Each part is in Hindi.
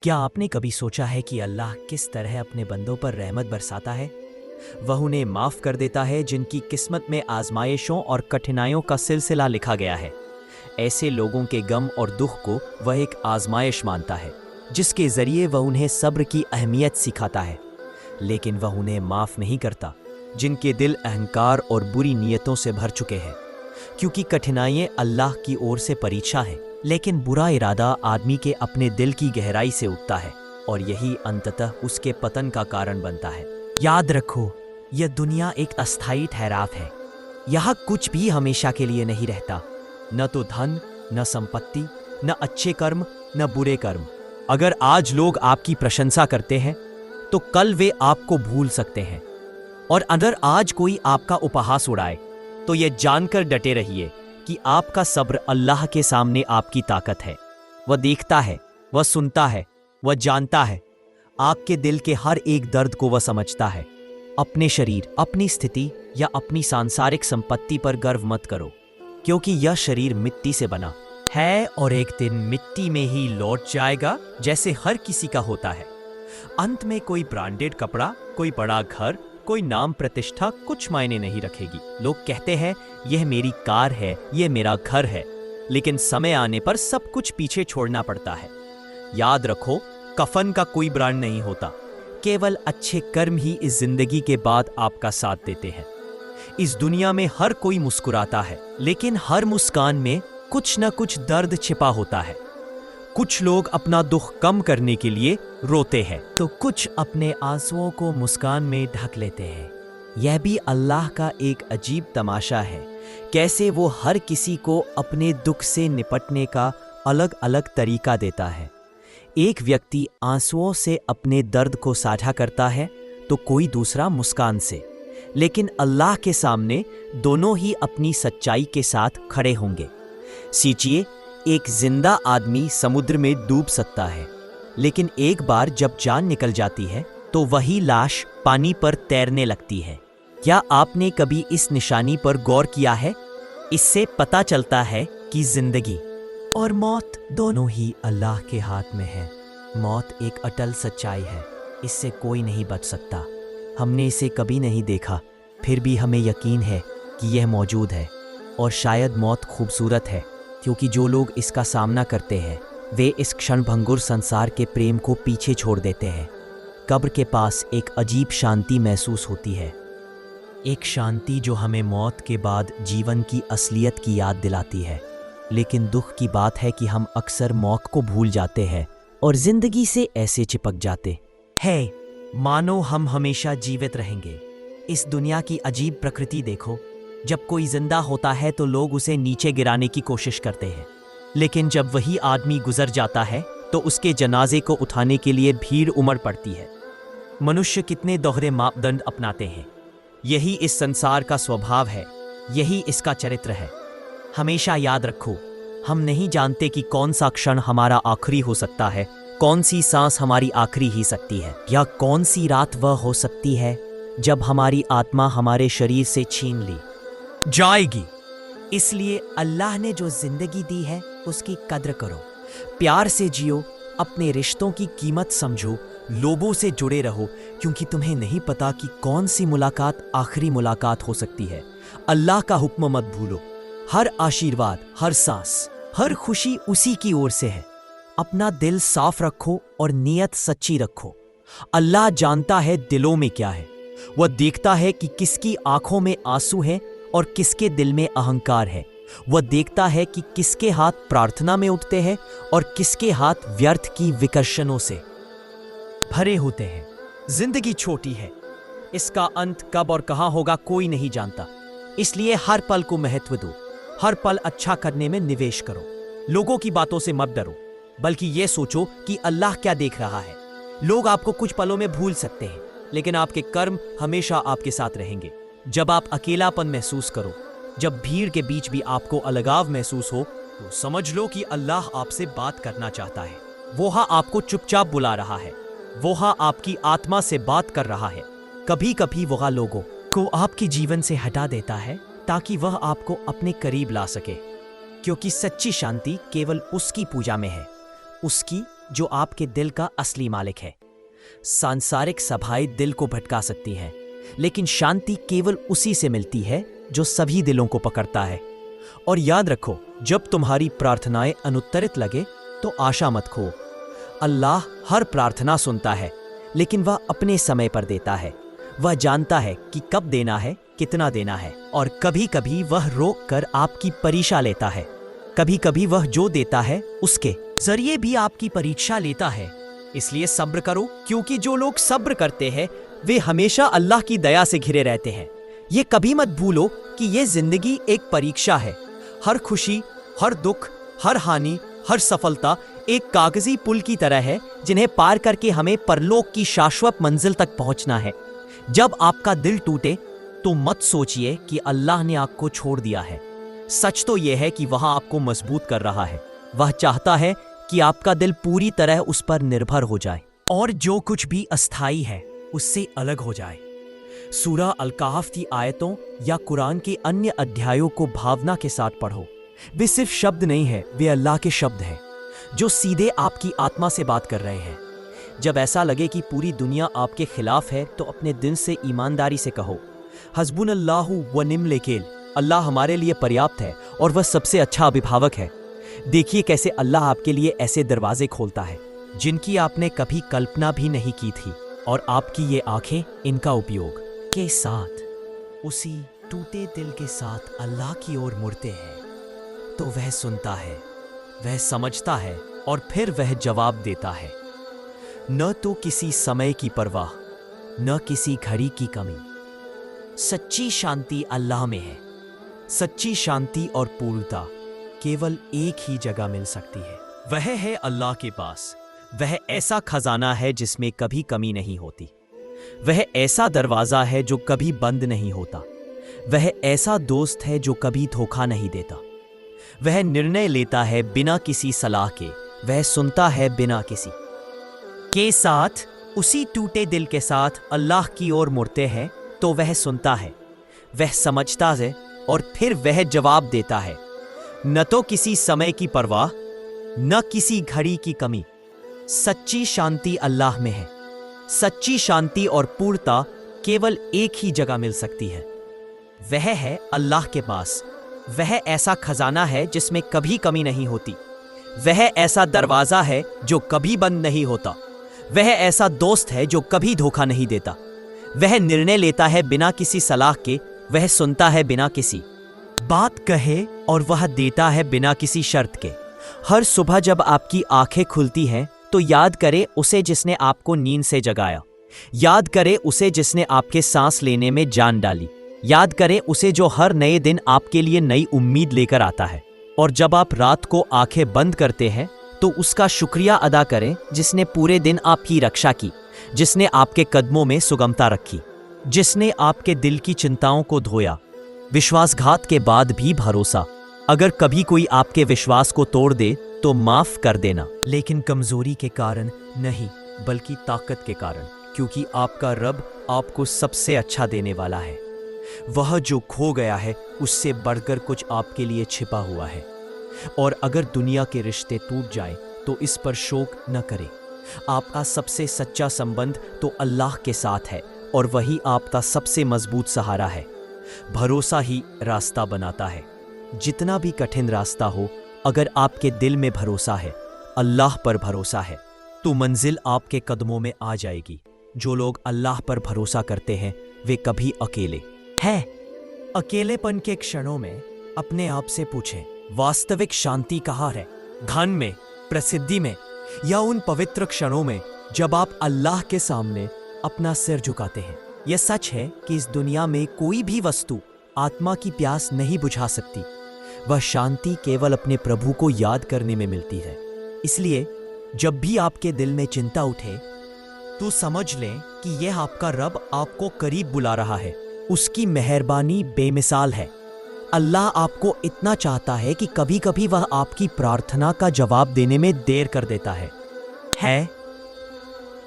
क्या आपने कभी सोचा है कि अल्लाह किस तरह अपने बंदों पर रहमत बरसाता है? वह उन्हें माफ़ कर देता है जिनकी किस्मत में आजमाइशों और कठिनाइयों का सिलसिला लिखा गया है। ऐसे लोगों के गम और दुख को वह एक आजमाइश मानता है, जिसके ज़रिए वह उन्हें सब्र की अहमियत सिखाता है। लेकिन वह उन्हें माफ़ नहीं करता जिनके दिल अहंकार और बुरी नीयतों से भर चुके हैं, क्योंकि कठिनाइयाँ अल्लाह की ओर से परीक्षा है। लेकिन बुरा इरादा आदमी के अपने दिल की गहराई से उठता है और यही अंततः उसके पतन का कारण बनता है। याद रखो, यह दुनिया एक अस्थायी ठहराव है। यहाँ कुछ भी हमेशा के लिए नहीं रहता, न तो धन, न संपत्ति, न अच्छे कर्म, न बुरे कर्म। अगर आज लोग आपकी प्रशंसा करते हैं तो कल वे आपको भूल सकते हैं, और अगर आज कोई आपका उपहास उड़ाए तो यह जानकर डटे रहिए कि आपका सब्र अल्लाह के सामने आपकी ताकत है। वह देखता है, वह सुनता है, वह जानता है। आपके दिल के हर एक दर्द को वह समझता है। अपने शरीर, अपनी स्थिति या अपनी सांसारिक संपत्ति पर गर्व मत करो, क्योंकि यह शरीर मिट्टी से बना है और एक दिन मिट्टी में ही लौट जाएगा, जैसे हर किसी का होता है। अंत में कोई ब्रांडेड कपड़ा, कोई बड़ा घर, कोई नाम प्रतिष्ठा कुछ मायने नहीं रखेगी। लोग कहते हैं यह मेरी कार है, यह मेरा घर है, लेकिन समय आने पर सब कुछ पीछे छोड़ना पड़ता है। याद रखो, कफन का कोई ब्रांड नहीं होता, केवल अच्छे कर्म ही इस जिंदगी के बाद आपका साथ देते हैं। इस दुनिया में हर कोई मुस्कुराता है, लेकिन हर मुस्कान में कुछ न कुछ दर्द छिपा होता है। कुछ लोग अपना दुख कम करने के लिए रोते हैं, तो कुछ अपने आंसुओं को मुस्कान में ढक लेते हैं। यह भी अल्लाह का एक अजीब तमाशा है, कैसे वो हर किसी को अपने दुख से निपटने का अलग अलग तरीका देता है। एक व्यक्ति आंसुओं से अपने दर्द को साझा करता है तो कोई दूसरा मुस्कान से, लेकिन अल्लाह के सामने दोनों ही अपनी सच्चाई के साथ खड़े होंगे। सोचिए, एक जिंदा आदमी समुद्र में डूब सकता है, लेकिन एक बार जब जान निकल जाती है तो वही लाश पानी पर तैरने लगती है। क्या आपने कभी इस निशानी पर गौर किया है? इससे पता चलता है कि जिंदगी और मौत दोनों ही अल्लाह के हाथ में है। मौत एक अटल सच्चाई है, इससे कोई नहीं बच सकता। हमने इसे कभी नहीं देखा, फिर भी हमें यकीन है कि यह मौजूद है। और शायद मौत खूबसूरत है, क्योंकि जो लोग इसका सामना करते हैं वे इस क्षणभंगुर संसार के प्रेम को पीछे छोड़ देते हैं। कब्र के पास एक अजीब शांति महसूस होती है, एक शांति जो हमें मौत के बाद जीवन की असलियत की याद दिलाती है। लेकिन दुख की बात है कि हम अक्सर मौत को भूल जाते हैं और जिंदगी से ऐसे चिपक जाते हैं मानो हम हमेशा जीवित रहेंगे। इस दुनिया की अजीब प्रकृति देखो, जब कोई जिंदा होता है तो लोग उसे नीचे गिराने की कोशिश करते हैं, लेकिन जब वही आदमी गुजर जाता है तो उसके जनाजे को उठाने के लिए भीड़ उमड़ पड़ती है। मनुष्य कितने दोहरे मापदंड अपनाते हैं। यही इस संसार का स्वभाव है, यही इसका चरित्र है। हमेशा याद रखो, हम नहीं जानते कि कौन सा क्षण हमारा आखिरी हो सकता है, कौन सी सांस हमारी आखिरी ही सकती है, या कौन सी रात वह हो सकती है जब हमारी आत्मा हमारे शरीर से छीन ली जाएगी। इसलिए अल्लाह ने जो जिंदगी दी है उसकी कद्र करो, प्यार से जियो, अपने रिश्तों की कीमत समझो, लोगों से जुड़े रहो, क्योंकि तुम्हें नहीं पता कि कौन सी मुलाकात आखिरी मुलाकात हो सकती है। अल्लाह का हुक्म मत भूलो। हर आशीर्वाद, हर सांस, हर खुशी उसी की ओर से है। अपना दिल साफ रखो और नीयत सच्ची रखो। अल्लाह जानता है दिलों में क्या है। वह देखता है कि किसकी आंखों में आंसू है और किसके दिल में अहंकार है। वह देखता है कि किसके हाथ प्रार्थना में उठते हैं और किसके हाथ व्यर्थ की विकर्षणों से भरे होते हैं। जिंदगी छोटी है, इसका अंत कब और कहां होगा कोई नहीं जानता। इसलिए हर पल को महत्व दो, हर पल अच्छा करने में निवेश करो। लोगों की बातों से मत डरो, बल्कि ये सोचो कि अल्लाह क्या देख रहा है। लोग आपको कुछ पलों में भूल सकते हैं, लेकिन आपके कर्म हमेशा आपके साथ रहेंगे। जब आप अकेलापन महसूस करो, जब भीड़ के बीच भी आपको अलगाव महसूस हो, तो समझ लो कि अल्लाह आपसे बात करना चाहता है। वो आपको चुपचाप बुला रहा है, वो आपकी आत्मा से बात कर रहा है। कभी कभी वह लोगों को आपके जीवन से हटा देता है ताकि वह आपको अपने करीब ला सके, क्योंकि सच्ची शांति केवल उसकी पूजा में है, उसकी जो आपके दिल का असली मालिक है। सांसारिक सभाएं दिल को भटका सकती हैं, लेकिन शांति केवल उसी से मिलती है जो सभी दिलों को पकड़ता है। और याद रखो, जब तुम्हारी प्रार्थनाएं अनुत्तरित लगे तो आशा मत खो। अल्लाह हर प्रार्थना सुनता है, लेकिन वह अपने समय पर देता है। वह जानता है कि कब देना है, कितना देना है, और कभी कभी वह रोक कर आपकी परीक्षा लेता है। कभी कभी वह जो देता है उसके जरिए भी आपकी परीक्षा लेता है। इसलिए सब्र करो, क्योंकि जो लोग सब्र करते हैं वे हमेशा अल्लाह की दया से घिरे रहते हैं। ये कभी मत भूलो कि ये जिंदगी एक परीक्षा है। हर खुशी, हर दुख, हर हानि, हर सफलता एक कागजी पुल की तरह है, जिन्हें पार करके हमें परलोक की शाश्वत मंजिल तक पहुंचना है। जब आपका दिल टूटे तो मत सोचिए कि अल्लाह ने आपको छोड़ दिया है। सच तो यह है कि वह आपको मजबूत कर रहा है। वह चाहता है कि आपका दिल पूरी तरह उस पर निर्भर हो जाए और जो कुछ भी अस्थाई है उससे अलग हो जाए। सूरह अल-कहफ की आयतों या कुरान के अन्य अध्यायों को भावना के साथ पढ़ो। वे सिर्फ शब्द नहीं है, वे अल्लाह के शब्द हैं जो सीधे आपकी आत्मा से बात कर रहे हैं। जब ऐसा लगे कि पूरी दुनिया आपके खिलाफ है तो अपने दिल से ईमानदारी से कहो, हस्बुनल्लाहु व निअमल वकील। अल्लाह हमारे लिए पर्याप्त है और वह सबसे अच्छा अभिभावक है। देखिए कैसे अल्लाह आपके लिए ऐसे दरवाजे खोलता है जिनकी आपने कभी कल्पना भी नहीं की थी, और आपकी ये आंखें इनका उपयोग के साथ उसी टूटे दिल के साथ अल्लाह की ओर मुड़ते हैं तो वह सुनता है, वह समझता है और फिर वह जवाब देता है। न तो किसी समय की परवाह, न किसी घड़ी की कमी। सच्ची शांति अल्लाह में है। सच्ची शांति और पूर्णता केवल एक ही जगह मिल सकती है, वह है अल्लाह के पास। वह ऐसा खजाना है जिसमें कभी कमी नहीं होती। वह ऐसा दरवाजा है जो कभी बंद नहीं होता। वह ऐसा दोस्त है जो कभी धोखा नहीं देता। वह निर्णय लेता है बिना किसी सलाह के, वह सुनता है बिना किसी के साथ उसी टूटे दिल के साथ अल्लाह की ओर मुड़ते हैं तो वह सुनता है, वह समझता है और फिर वह जवाब देता है। न तो किसी समय की परवाह, न किसी घड़ी की कमी। सच्ची शांति अल्लाह में है। सच्ची शांति और पूर्णता केवल एक ही जगह मिल सकती है, वह है अल्लाह के पास। वह ऐसा खजाना है जिसमें कभी कमी नहीं होती। वह ऐसा दरवाजा है जो कभी बंद नहीं होता। वह ऐसा दोस्त है जो कभी धोखा नहीं देता। वह निर्णय लेता है बिना किसी सलाह के, वह सुनता है बिना किसी बात कहे और वह देता है बिना किसी शर्त के। हर सुबह जब आपकी आंखें खुलती हैं तो याद करें उसे जिसने आपको नींद से जगाया। याद करें उसे जिसने आपके सांस लेने में जान डाली। याद करें उसे जो हर नए दिन आपके लिए नई उम्मीद लेकर आता है। और जब आप रात को आंखें बंद करते हैं तो उसका शुक्रिया अदा करें जिसने पूरे दिन आपकी रक्षा की, जिसने आपके कदमों में सुगमता रखी, जिसने आपके दिल की चिंताओं को धोया। विश्वासघात के बाद भी भरोसा। अगर कभी कोई आपके विश्वास को तोड़ दे तो माफ कर देना, लेकिन कमजोरी के कारण नहीं बल्कि ताकत के कारण, क्योंकि आपका रब आपको सबसे अच्छा देने वाला है। वह जो खो गया है उससे बढ़कर कुछ आपके लिए छिपा हुआ है। और अगर दुनिया के रिश्ते टूट जाए तो इस पर शोक न करें। आपका सबसे सच्चा संबंध तो अल्लाह के साथ है और वही आपका सबसे मजबूत सहारा है। भरोसा ही रास्ता बनाता है। जितना भी कठिन रास्ता हो, अगर आपके दिल में भरोसा है, अल्लाह पर भरोसा है, तो मंजिल आपके कदमों में आ जाएगी। जो लोग अल्लाह पर भरोसा करते हैं वे कभी अकेले हैं। अकेलेपन के क्षणों में अपने आप से पूछें, वास्तविक शांति कहाँ है? धन में, प्रसिद्धि में, या उन पवित्र क्षणों में जब आप अल्लाह के सामने अपना सिर झुकाते हैं? यह सच है कि इस दुनिया में कोई भी वस्तु आत्मा की प्यास नहीं बुझा सकती। वह शांति केवल अपने प्रभु को याद करने में मिलती है। इसलिए जब भी आपके दिल में चिंता उठे तो समझ लें कि यह आपका रब आपको करीब बुला रहा है। उसकी मेहरबानी बेमिसाल है। अल्लाह आपको इतना चाहता है कि कभी कभी वह आपकी प्रार्थना का जवाब देने में देर कर देता है।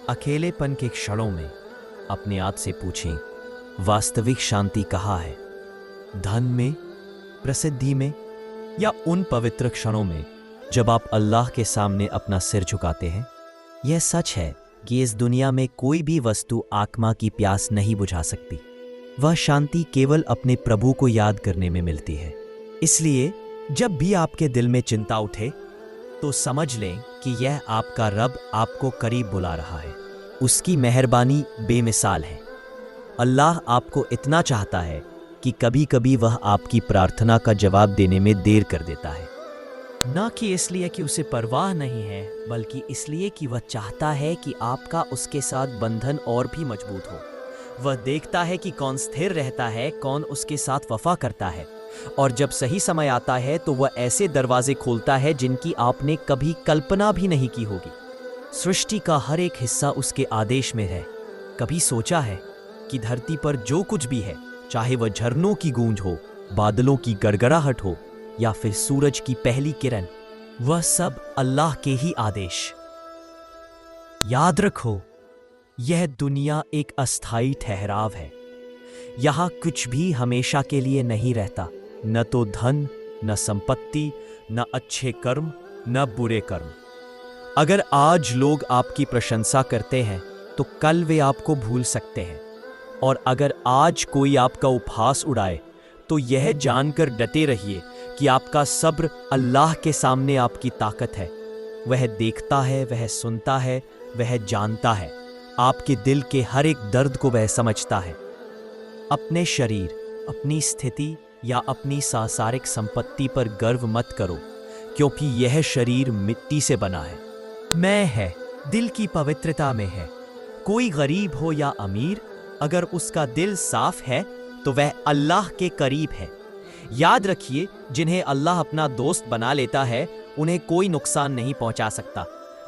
अकेलेपन के क्षणों में अपने आप से पूछें, वास्तविक शांति कहाँ है? धन में, प्रसिद्धि में, या उन पवित्र क्षणों में जब आप अल्लाह के सामने अपना सिर झुकाते हैं। यह सच है कि इस दुनिया में कोई भी वस्तु आत्मा की प्यास नहीं बुझा सकती। वह शांति केवल अपने प्रभु को याद करने में मिलती है। इसलिए जब भी आपके दिल में चिंता उठे तो समझ लें कि यह आपका रब आपको करीब बुला रहा है। उसकी मेहरबानी बेमिसाल है। अल्लाह आपको इतना चाहता है कि कभी कभी वह आपकी प्रार्थना का जवाब देने में देर कर देता है। ना कि इसलिए कि उसे परवाह नहीं है, बल्कि इसलिए कि वह चाहता है कि आपका उसके साथ बंधन और भी मजबूत हो। वह देखता है कि कौन स्थिर रहता है, कौन उसके साथ वफा करता है, और जब सही समय आता है तो वह ऐसे दरवाजे खोलता है जिनकी आपने कभी कल्पना भी नहीं की होगी। सृष्टि का हर एक हिस्सा उसके आदेश में है। कभी सोचा है कि धरती पर जो कुछ भी है, चाहे वह झरनों की गूंज हो, बादलों की गड़गड़ाहट हो या फिर सूरज की पहली किरण, वह सब अल्लाह के ही आदेश। याद रखो, यह दुनिया एक अस्थायी ठहराव है। यहां कुछ भी हमेशा के लिए नहीं रहता, न तो धन, न संपत्ति, न अच्छे कर्म, न बुरे कर्म। अगर आज लोग आपकी प्रशंसा करते हैं तो कल वे आपको भूल सकते हैं, और अगर आज कोई आपका उपहास उड़ाए तो यह जानकर डटे रहिए कि आपका सब्र अल्लाह के सामने आपकी ताकत है। वह देखता है, वह सुनता है, वह जानता है। आपके दिल के हर एक दर्द को वह समझता है। अपने शरीर, अपनी स्थिति या अपनी सांसारिक संपत्ति पर गर्व मत करो, क्योंकि यह शरीर मिट्टी से बना है। मैं है, दिल की पवित्रता में है। कोई गरीब हो या अमीर, अगर उसका दिल साफ है तो वह अल्लाह के करीब है। याद रखिए, जिन्हें अल्लाह अपना दोस्त बना लेता है उन्हें कोई नुकसान नहीं पहुंचा सकता।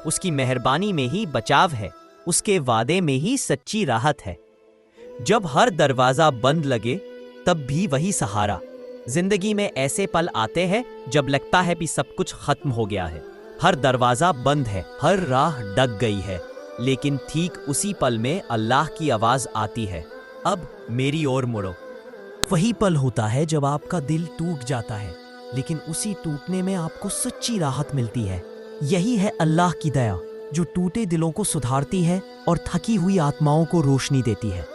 उसकी मेहरबानी में ही बचाव है, उसके वादे में ही सच्ची राहत है। जब हर दरवाजा बंद लगे तब भी वही सहारा। जिंदगी में ऐसे पल आते हैं जब लगता है कि सब कुछ खत्म हो गया है, हर दरवाजा बंद है, हर राह डक गई है, लेकिन ठीक उसी पल में अल्लाह की आवाज आती है, अब मेरी ओर मुड़ो। वही पल होता है जब आपका दिल टूट जाता है, लेकिन उसी टूटने में आपको सच्ची राहत मिलती है। यही है अल्लाह की दया, जो टूटे दिलों को सुधारती है और थकी हुई आत्माओं को रोशनी देती है।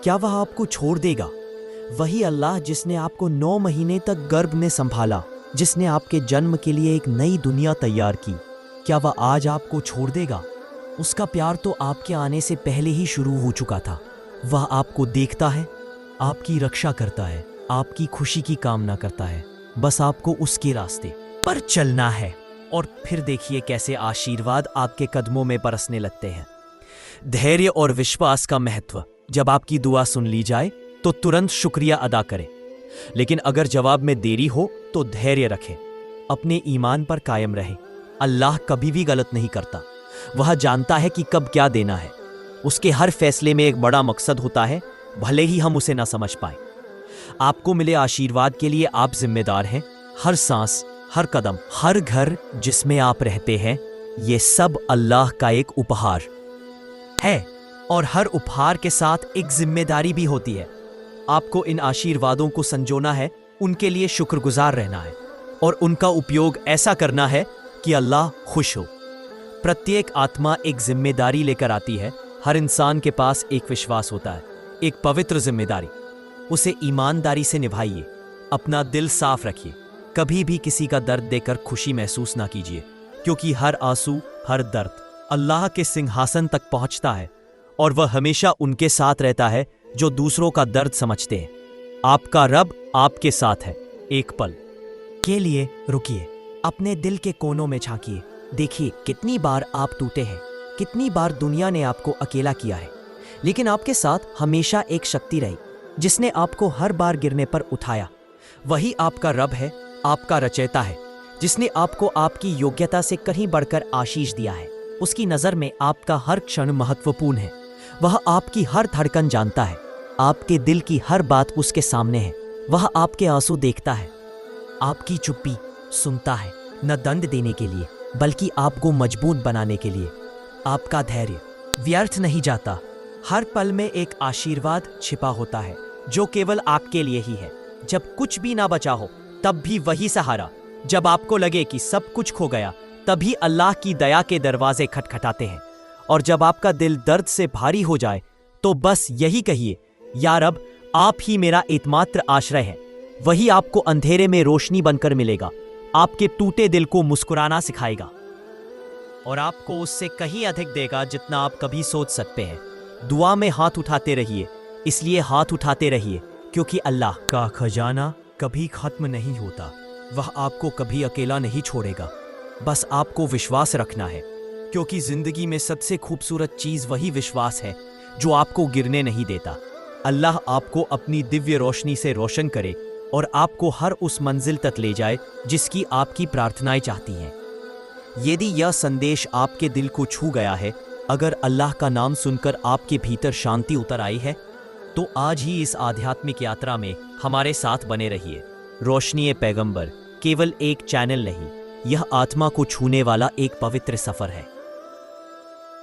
क्या वह आपको छोड़ देगा? वही अल्लाह जिसने आपको 9 महीने तक गर्भ में संभाला, जिसने आपके जन्म के लिए एक नई दुनिया तैयार की, क्या वह आज आपको छोड़ देगा? उसका प्यार तो आपके आने से पहले ही शुरू हो चुका था। वह आपको देखता है, आपकी रक्षा करता है, आपकी खुशी की कामना करता है। बस आपको उसके रास्ते पर चलना है, और फिर देखिए कैसे आशीर्वाद आपके कदमों में बरसने लगते हैं। धैर्य और विश्वास का महत्व। जब आपकी दुआ सुन ली जाए तो तुरंत शुक्रिया अदा करें, लेकिन अगर जवाब में देरी हो तो धैर्य रखें। अपने ईमान पर कायम रहें। अल्लाह कभी भी गलत नहीं करता। वह जानता है कि कब क्या देना है। उसके हर फैसले में एक बड़ा मकसद होता है, भले ही हम उसे ना समझ पाए। आपको मिले आशीर्वाद के लिए आप जिम्मेदार हैं। हर सांस, हर कदम, हर घर जिसमें आप रहते हैं, ये सब अल्लाह का एक उपहार है, और हर उपहार के साथ एक जिम्मेदारी भी होती है। आपको इन आशीर्वादों को संजोना है, उनके लिए शुक्रगुजार रहना है, और उनका उपयोग ऐसा करना है कि अल्लाह खुश हो। प्रत्येक आत्मा एक जिम्मेदारी लेकर आती है। हर इंसान के पास एक विश्वास होता है, एक पवित्र जिम्मेदारी। उसे ईमानदारी से निभाइए। अपना दिल साफ रखिए। कभी भी किसी का दर्द देकर खुशी महसूस ना कीजिए, क्योंकि हर आंसू, हर दर्द अल्लाह के सिंहासन तक पहुंचता है, और वह हमेशा उनके साथ रहता है जो दूसरों का दर्द समझते हैं। आपका रब आपके साथ है। एक पल के लिए रुकिए, अपने दिल के कोनों में झांकिए। देखिए कितनी बार आप टूटे हैं, कितनी बार दुनिया ने आपको अकेला किया है, लेकिन आपके साथ हमेशा एक शक्ति रही जिसने आपको हर बार गिरने पर उठाया। वही आपका रब है, आपका रचयिता है, जिसने आपको आपकी योग्यता से कहीं बढ़कर आशीष दिया है। उसकी नज़र में आपका हर क्षण महत्वपूर्ण है। वह आपकी हर धड़कन जानता है। आपके दिल की हर बात उसके सामने है। वह आपके आंसू देखता है, आपकी चुप्पी सुनता है, न दंड देने के लिए बल्कि आपको मजबूत बनाने के लिए। आपका धैर्य व्यर्थ नहीं जाता। हर पल में एक आशीर्वाद छिपा होता है जो केवल आपके लिए ही है। जब कुछ भी ना बचा हो तब भी वही सहारा, जब आपको लगे कि सब कुछ खो गया, तभी अल्लाह की दया के दरवाजे खटखटाते हैं। और जब आपका दिल दर्द से भारी हो जाए, तो बस यही कहिए, या रब, आप ही मेरा एकमात्र आश्रय है। वही आपको अंधेरे में रोशनी बनकर मिलेगा, आपके टूटे दिल को मुस्कुराना सिखाएगा और आपको उससे कहीं अधिक देगा जितना आप कभी सोच सकते हैं। दुआ में हाथ उठाते रहिए, इसलिए हाथ उठाते रहिए क्योंकि अल्लाह का खजाना कभी खत्म नहीं होता। वह आपको कभी अकेला नहीं छोड़ेगा। बस आपको विश्वास रखना है, क्योंकि जिंदगी में सबसे खूबसूरत चीज वही विश्वास है जो आपको गिरने नहीं देता। अल्लाह आपको अपनी दिव्य रोशनी से रोशन करे और आपको हर उस मंजिल तक ले जाए जिसकी आपकी प्रार्थनाएं चाहती हैं। यदि यह संदेश आपके दिल को छू गया है, अगर अल्लाह का नाम सुनकर आपके भीतर शांति उतर आई है, तो आज ही इस आध्यात्मिक यात्रा में हमारे साथ बने रहिए। रोशनी पैगंबर केवल एक चैनल नहीं, यह आत्मा को छूने वाला एक पवित्र सफर है।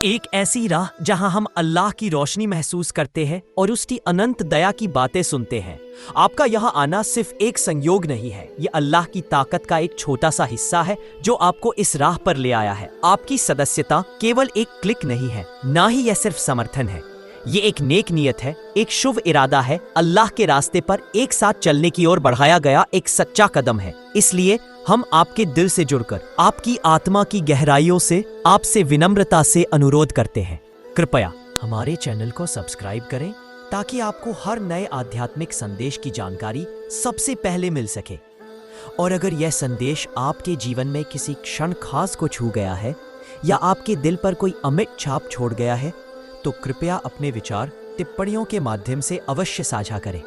एक ऐसी राह जहां हम अल्लाह की रोशनी महसूस करते हैं और उसकी अनंत दया की बातें सुनते हैं। आपका यहां आना सिर्फ एक संयोग नहीं है, यह अल्लाह की ताकत का एक छोटा सा हिस्सा है जो आपको इस राह पर ले आया है। आपकी सदस्यता केवल एक क्लिक नहीं है, ना ही यह सिर्फ समर्थन है। ये एक नेक नियत है, एक शुभ इरादा है, अल्लाह के रास्ते पर एक साथ चलने की ओर बढ़ाया गया एक सच्चा कदम है। इसलिए हम आपके दिल से जुड़कर, आपकी आत्मा की गहराइयों से आपसे विनम्रता से अनुरोध करते हैं, कृपया हमारे चैनल को सब्सक्राइब करें ताकि आपको हर नए आध्यात्मिक संदेश की जानकारी सबसे पहले मिल सके। और अगर यह संदेश आपके जीवन में किसी क्षण खास को छू गया है या आपके दिल पर कोई अमिट छाप छोड़ गया है, तो कृपया अपने विचार टिप्पणियों के माध्यम से अवश्य साझा करें।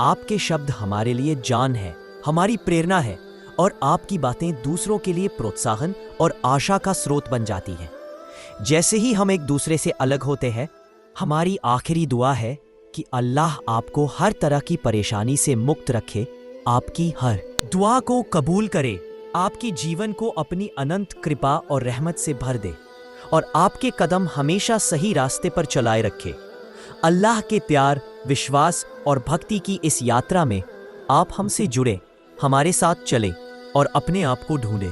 आपके शब्द हमारे लिए जान है, हमारी प्रेरणा है और आपकी बातें दूसरों के लिए प्रोत्साहन और आशा का स्रोत बन जाती हैं। जैसे ही हम एक दूसरे से अलग होते हैं, हमारी आखिरी दुआ है कि अल्लाह आपको हर तरह की परेशानी से मुक्त रखे, आपकी हर दुआ को कबूल करे, आपकी जीवन को अपनी अनंत कृपा और रहमत से भर दे और आपके कदम हमेशा सही रास्ते पर चलाए रखे। अल्लाह के प्यार, विश्वास और भक्ति की इस यात्रा में आप हमसे जुड़े, हमारे साथ चले और अपने आप को ढूंढे।